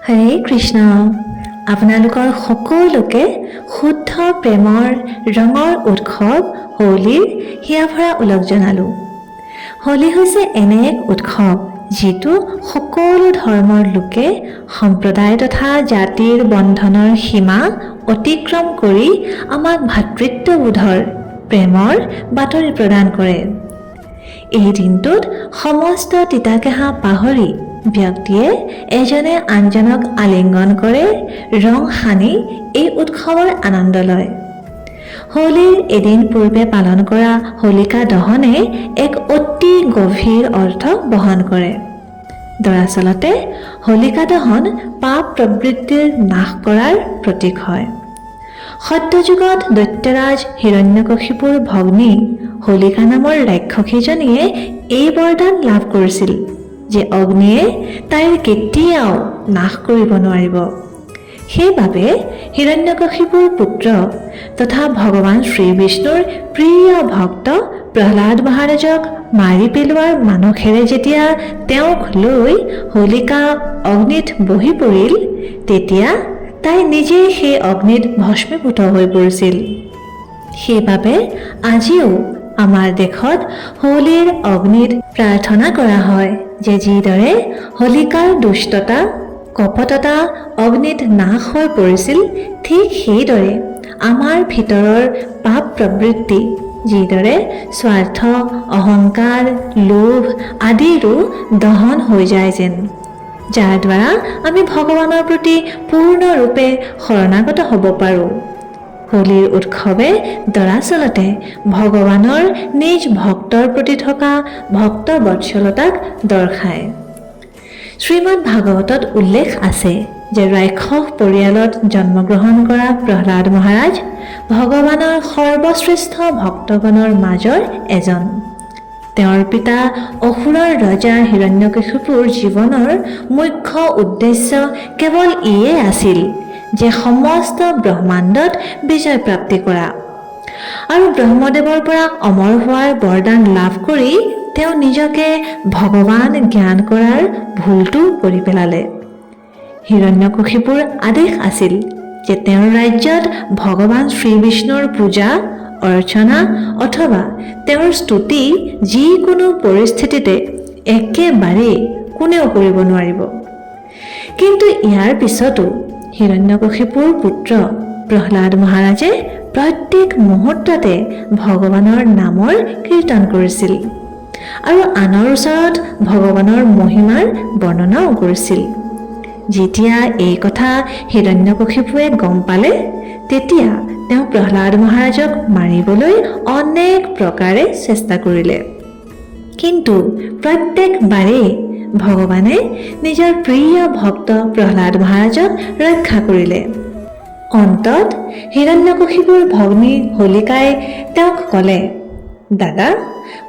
হৰে কৃষ্ণ। আপোনালোকৰ সকলোকে শুদ্ধ প্ৰেমৰ ৰঙৰ উৎসৱ হোলীৰ হিয়াভৰা ওলগ জনালোঁ। হোলী হৈছে এনে এক উৎসৱ যিটো সকলো ধৰ্মৰ লোকে সম্প্ৰদায় তথা জাতিৰ বন্ধনৰ সীমা অতিক্ৰম কৰি আমাক ভাতৃত্ববোধৰ প্ৰেমৰ বাতৰি প্ৰদান কৰে। এই দিনটোত সমস্ত তিতাকেহা পাহৰি ব্যক্তিয়ে এজনে আনজনক আলিংগন কৰে, ৰং সানি এই উৎসৱৰ আনন্দ লয়। হোলীৰ এদিন পূৰ্বে পালন কৰা হোলিকা দহনে এক অতি গভীৰ অৰ্থ বহন কৰে। দৰাচলতে হোলিকা দহন পাপ প্ৰবৃত্তিৰ নাশ কৰাৰ প্ৰতীক হয়। সত্যযুগত দৈত্যৰাজ হিৰণ্যকশিপুৰ ভগ্নী হোলিকা নামৰ ৰাক্ষসীজনীয়ে এই বৰদান লাভ কৰিছিল যে অগ্নিয়ে তাইৰ কেতিয়াও নাশ কৰিব নোৱাৰিব। সেইবাবে হিৰণ্যকশিপুৰ পুত্ৰ তথা ভগৱান শ্ৰীবিষ্ণুৰ প্ৰিয় ভক্ত প্ৰহ্লাদ মহাৰাজক মাৰি পেলোৱাৰ মানসেৰে যেতিয়া তেওঁক লৈ হোলিকা অগ্নিত বহি পৰিল, তেতিয়া তাই নিজেই সেই অগ্নিত ভস্মীভূত হৈ পৰিছিল। সেইবাবে আজিও আমাৰ দেশত হোলীৰ অগ্নিত প্ৰাৰ্থনা কৰা হয় যে যিদৰে হোলিকাৰ দুষ্টতা কপটতা অগ্নিত নাশ হৈ পৰিছিল, ঠিক সেইদৰে আমাৰ ভিতৰৰ পাপ প্ৰবৃত্তি যিদৰে স্বাৰ্থ অহংকাৰ লোভ আদিৰো দহন হৈ যায় যেন, যাৰ দ্বাৰা আমি ভগৱানৰ প্ৰতি পূৰ্ণৰূপে শৰণাগত হ'ব পাৰোঁ। হোলীৰ উৎসৱে দৰাচলতে ভগৱানৰ নিজ ভক্তৰ প্ৰতি থকা ভক্ত বৎসলতাক দৰ্শায়। শ্ৰীমদ ভাগৱতত উল্লেখ আছে যে ৰাক্ষস পৰিয়ালত জন্মগ্ৰহণ কৰা প্ৰহ্লাদ মহাৰাজ ভগৱানৰ সৰ্বশ্ৰেষ্ঠ ভক্তগণৰ মাজৰ এজন। তেওঁৰ পিতা অসুৰৰ ৰজা হিৰণ্যকশিপুৰ জীৱনৰ মুখ্য উদ্দেশ্য কেৱল ইয়ে আছিল যে সমস্ত ব্ৰহ্মাণ্ডত বিজয় প্ৰাপ্তি কৰা আৰু ব্ৰহ্মদেৱৰ পৰা অমৰ হোৱাৰ বৰদান লাভ কৰি তেওঁ নিজকে ভগৱান জ্ঞান কৰাৰ ভুলটো কৰি পেলালে। হিৰণ্যকশিপুৰ আদেশ আছিল যে তেওঁৰ ৰাজ্যত ভগৱান শ্ৰীবিষ্ণুৰ পূজা অৰ্চনা অথবা তেওঁৰ স্তুতি যিকোনো পৰিস্থিতিতে একেবাৰে কোনেও কৰিব নোৱাৰিব। কিন্তু ইয়াৰ পিছতো হিৰণ্যকশিপুৰ পুত্ৰ প্ৰহ্লাদ মহাৰাজে প্ৰত্যেক মুহূৰ্ততে ভগৱানৰ নামৰ কীৰ্তন কৰিছিল আৰু আনৰ ওচৰত ভগৱানৰ মহিমাৰ বৰ্ণনাও কৰিছিল। যেতিয়া এই কথা হিৰণ্যকশিপুৱে গম পালে, তেতিয়া তেওঁ প্ৰহ্লাদ মহাৰাজক মাৰিবলৈ অনেক প্ৰকাৰে চেষ্টা কৰিলে। কিন্তু প্ৰত্যেকবাৰেই ভগৱানে নিজৰ প্ৰিয় ভক্ত প্ৰহ্লাদ মহাৰাজক ৰক্ষা কৰিলে। অন্তত হিৰণ্যকশিপুৰ ভগ্নী হোলিকাই তেওঁক ক'লে, দাদা,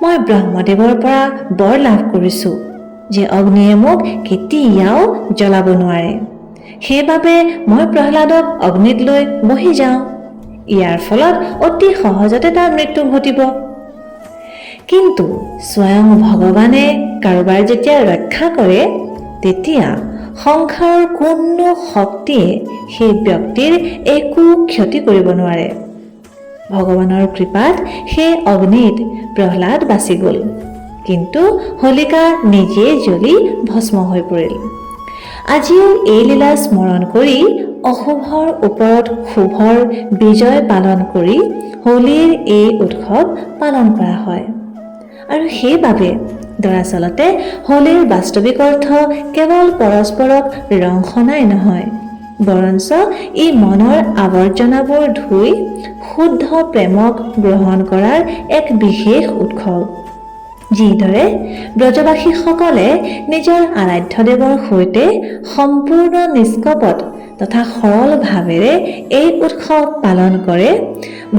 মই ব্ৰহ্মদেৱৰ পৰা বৰ লাভ কৰিছোঁ যে অগ্নিয়ে মোক কেতিয়াও জ্বলাব নোৱাৰে। সেইবাবে মই প্ৰহ্লাদক অগ্নিত লৈ বহি যাওঁ। ইয়াৰ ফলত অতি সহজতে তাৰ মৃত্যু ঘটিব। কিন্তু স্বয়ং ভগৱানে কাৰোবাৰ যেতিয়া ৰক্ষা কৰে, তেতিয়া সংসাৰৰ কোনো শক্তিয়ে সেই ব্যক্তিৰ একো ক্ষতি কৰিব নোৱাৰে। ভগৱানৰ কৃপাত সেই অগ্নিত প্ৰহ্লাদ বাচি গ'ল, কিন্তু হোলিকা নিজেই জ্বলি ভস্ম হৈ পৰিল। আজিও এই লীলা স্মৰণ কৰি অশুভৰ ওপৰত শুভৰ বিজয় পালন কৰি হোলীৰ এই উৎসৱ পালন কৰা হয়। আৰু সেইবাবে দৰাচলতে হোলীৰ বাস্তৱিক অৰ্থ কেৱল পৰস্পৰক ৰং সনাই নহয়, বৰঞ্চ ই মনৰ আৱৰ্জনাবোৰ ধুই শুদ্ধ প্ৰেমক গ্ৰহণ কৰাৰ এক বিশেষ উৎসৱ। যিদৰে ব্ৰজবাসীসকলে নিজৰ আৰাধ্য দেৱৰ সৈতে সম্পূৰ্ণ নিষ্কপট তথা সৰল ভাৱেৰে এই উৎসৱ পালন কৰে,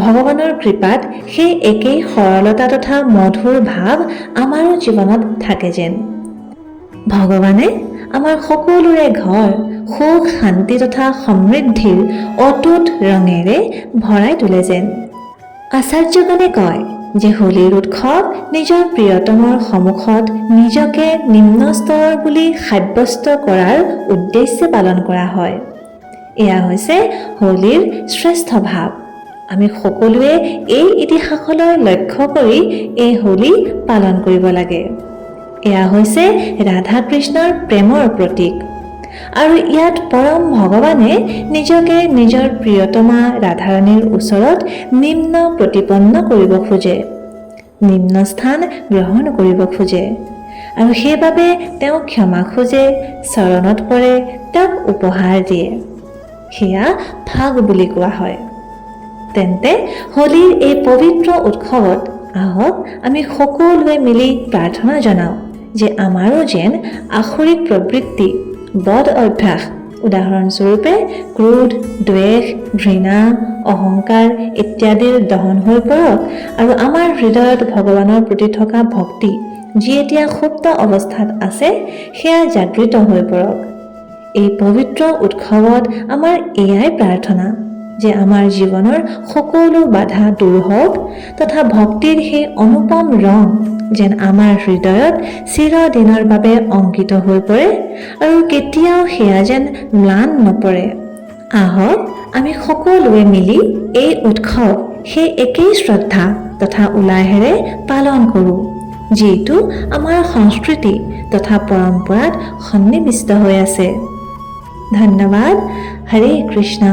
ভগৱানৰ কৃপাত সেই একেই সৰলতা তথা মধুৰ ভাৱ আমাৰো জীৱনত থাকে যেন। ভগৱানে আমাৰ সকলোৰে ঘৰ সুখ শান্তি তথা সমৃদ্ধিৰ অটুট ৰঙেৰে ভৰাই তোলে যেন। আচাৰ্যগণে কয় যে হোলীৰ উৎসৱ নিজৰ প্ৰিয়তমৰ সন্মুখত নিজকে নিম্ন স্তৰৰ বুলি সাব্যস্ত কৰাৰ উদ্দেশ্যে পালন কৰা হয়। এয়া হৈছে হোলীৰ শ্ৰেষ্ঠ ভাৱ। আমি সকলোৱে এই ইতিহাসলৈ লক্ষ্য কৰি এই হোলী পালন কৰিব লাগে। এয়া হৈছে ৰাধা কৃষ্ণৰ প্ৰেমৰ প্ৰতীক আৰু ইয়াত পৰম ভগৱানে নিজকে নিজৰ প্ৰিয়তমা ৰাধাৰাণীৰ ওচৰত নিম্ন প্ৰতিপন্ন কৰিব খোজে, নিম্ন স্থান গ্ৰহণ কৰিব খোজে আৰু সেইবাবে তেওঁ ক্ষমা খোজে, চৰণত পৰে, তেওঁক উপহাৰ দিয়ে। সেয়া ফাগ বুলি কোৱা হয়। তেন্তে হোলীৰ এই পবিত্ৰ উৎসৱত আহক আমি সকলোৱে মিলি প্ৰাৰ্থনা জনাওঁ যে আমাৰো যেন আসুৰিক প্ৰবৃত্তি, বদ অভ্যাস, উদাহৰণস্বৰূপে ক্ৰোধ, দ্বেষ, ঘৃণা, অহংকাৰ ইত্যাদিৰ দহন হৈ পৰক আৰু আমাৰ হৃদয়ত ভগৱানৰ প্ৰতি থকা ভক্তি, যি এতিয়া সুপ্ত অৱস্থাত আছে, সেয়া জাগৃত হৈ পৰক। এই পবিত্ৰ উৎসৱত আমাৰ এয়াই প্ৰাৰ্থনা যে আমাৰ জীৱনৰ সকলো বাধা দূৰ হওক তথা ভক্তিৰ সেই অনুপম ৰং যেন আমাৰ হৃদয়ত চিৰদিনৰ বাবে অংকিত হৈ পৰে আৰু কেতিয়াও সেয়া যেন ম্লান নপৰে। আহক আমি সকলোৱে মিলি এই উৎসৱ সেই একেই শ্ৰদ্ধা তথা উলাহেৰে পালন কৰোঁ, যিটো আমাৰ সংস্কৃতি তথা পৰম্পৰাত সন্নিৱিষ্ট হৈ আছে। ধন্যবাদ। হৰে কৃষ্ণ।